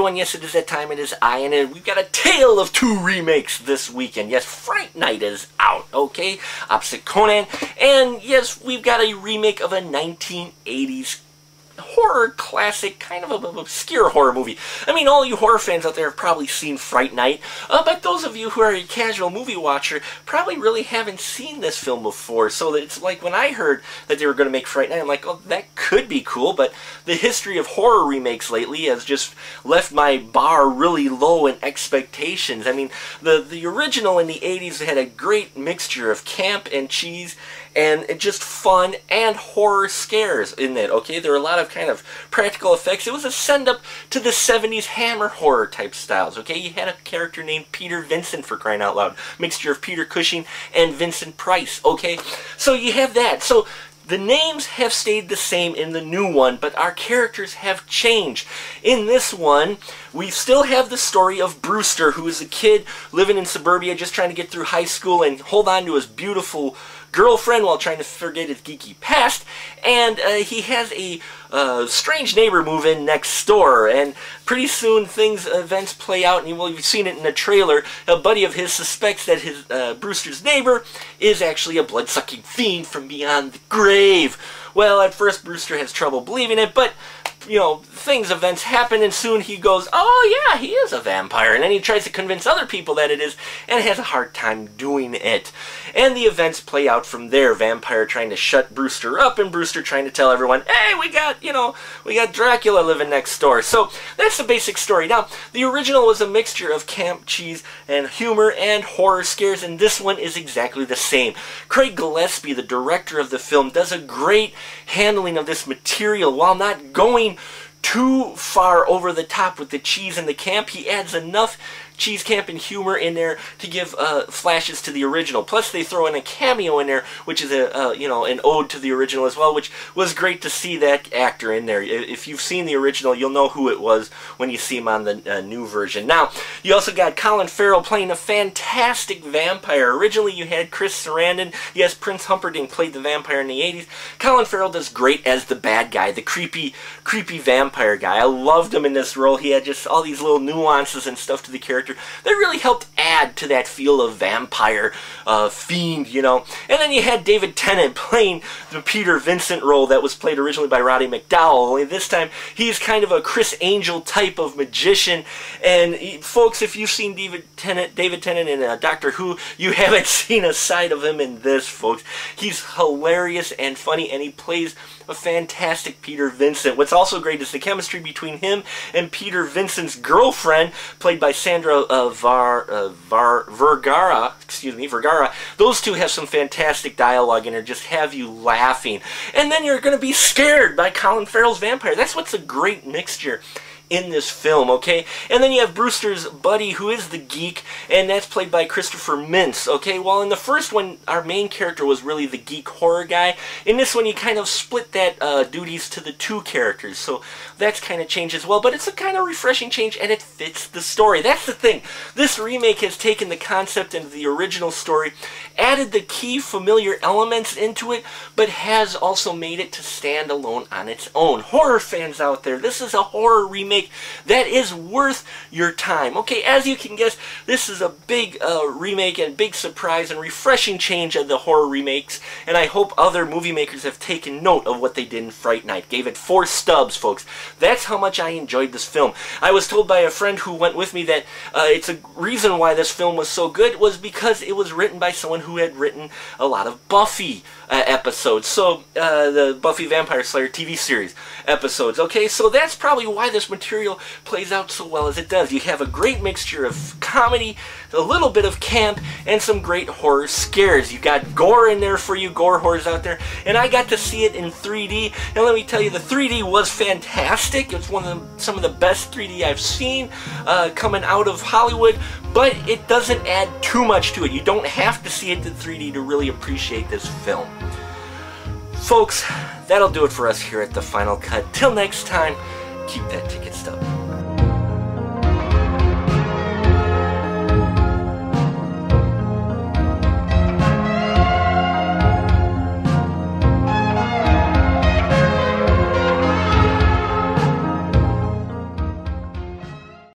everyone, yes, it is that time, it is I, and we've got a tale of two remakes this weekend. Yes, Fright Night is out, okay, opposite Conan, and yes, we've got a remake of a 1980s horror classic, kind of an obscure horror movie. I mean, all you horror fans out there have probably seen Fright Night, but those of you who are a casual movie watcher probably really haven't seen this film before, so it's like when I heard that they were going to make Fright Night, I'm like, oh, that could be cool, but the history of horror remakes lately has just left my bar really low in expectations. I mean, the original in the 80s had a great mixture of camp and cheese, and just fun and horror scares in it, okay? There were a lot of kind of practical effects. It was a send-up to the 70s Hammer horror type styles, okay? You had a character named Peter Vincent, for crying out loud. Mixture of Peter Cushing and Vincent Price, okay? So you have that. So the names have stayed the same in the new one, but our characters have changed. In this one, we still have the story of Brewster, who is a kid living in suburbia, just trying to get through high school and hold on to his beautiful girlfriend while trying to forget his geeky past, and he has a strange neighbor move in next door, and pretty soon events play out, and you've seen it in the trailer. A buddy of his suspects that his Brewster's neighbor is actually a blood-sucking fiend from beyond the grave. Well, at first Brewster has trouble believing it, but you know, events happen, and soon he goes, oh yeah, he is a vampire, and then he tries to convince other people that it is, and has a hard time doing it. And the events play out from there. Vampire trying to shut Brewster up, and Brewster trying to tell everyone, hey, we got Dracula living next door. So that's the basic story. Now, the original was a mixture of camp, cheese, and humor, and horror scares, and this one is exactly the same. Craig Gillespie, the director of the film, does a great handling of this material while not going too far over the top with the cheese and the camp. He adds enough cheese, camp, and humor in there to give flashes to the original. Plus, they throw in a cameo in there, which is an ode to the original as well, which was great to see that actor in there. If you've seen the original, you'll know who it was when you see him on the new version. Now, you also got Colin Farrell playing a fantastic vampire. Originally, you had Chris Sarandon. Yes, Prince Humperdinck played the vampire in the 80s. Colin Farrell does great as the bad guy, the creepy vampire guy. I loved him in this role. He had just all these little nuances and stuff to the character that really helped add to that feel of vampire fiend, you know. And then you had David Tennant playing the Peter Vincent role that was played originally by Roddy McDowall. Only this time he's kind of a Chris Angel type of magician. And folks, if you've seen David Tennant in Doctor Who, you haven't seen a side of him in this, folks. He's hilarious and funny, and he plays a fantastic Peter Vincent. What's also great is the chemistry between him and Peter Vincent's girlfriend, played by Sandra Vergara. Those two have some fantastic dialogue in there, just have you laughing. And then you're going to be scared by Colin Farrell's vampire. That's what's a great mixture in this film, okay? And then you have Brewster's buddy, who is the geek, and that's played by Christopher Mintz, okay? Well, in the first one, our main character was really the geek horror guy. In this one, you kind of split that duties to the two characters, so that's kind of changed as well, but it's a kind of refreshing change, and it fits the story. That's the thing. This remake has taken the concept of the original story, added the key familiar elements into it, but has also made it to stand alone on its own. Horror fans out there, this is a horror remake that is worth your time. Okay, as you can guess, this is a big remake and big surprise and refreshing change of the horror remakes, and I hope other movie makers have taken note of what they did in Fright Night. Gave it 4 stubs, folks. That's how much I enjoyed this film. I was told by a friend who went with me that it's a reason why this film was so good was because it was written by someone who had written a lot of Buffy episodes. So, the Buffy Vampire Slayer TV series episodes. Okay, so that's probably why this material plays out so well as it does. You have a great mixture of comedy, a little bit of camp, and some great horror scares. You got gore in there for you gore horrors out there, and I got to see it in 3D, and let me tell you, the 3D was fantastic. It's some of the best 3D I've seen coming out of Hollywood, but it doesn't add too much to it. You don't have to see it in 3D to really appreciate this film. Folks, that'll do it for us here at The Final Cut. Till next time, keep that ticket stub.